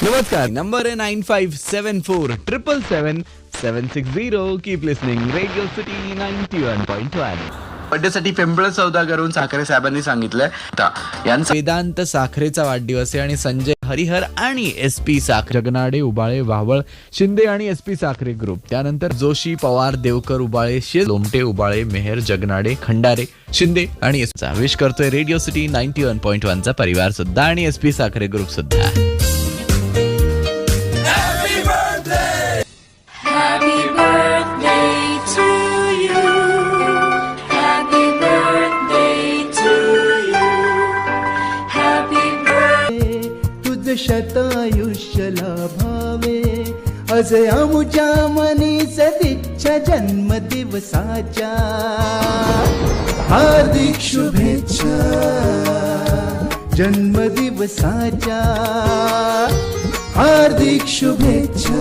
नमस्कार, नंबर आहे 9574777760. Keep listening radio city 91.1. बर्थडेसाठी पिंपळ सौदागरहून साखरे साहेबांनी सांगितलंय यांचा वेदांत साखरेचा वाढदिवस आहे आणि संजय हरिहर आणि SP साखरे, जगनाडे, उबाळे, वावळ, शिंदे आणि SP साखरे ग्रुप. त्यानंतर जोशी, पवार, देवकर, उबाळे, लोमटे, उबाळे, मेहर, जगनाडे, खंडारे, शिंदे आणि विश करतोय रेडिओ सिटी 91.1 चा परिवार सुद्धा आणि SP साखरे ग्रुप सुद्धा. Happy birthday to you. Happy birthday to you. Happy birthday. तुझ शतायुष्य लाभावे आज आमुच्या मनी सदिच्छा जन्मदिवसाच्या हार्दिक शुभेच्छा जन्मदिवसाच्या हार्दिक शुभेच्छा.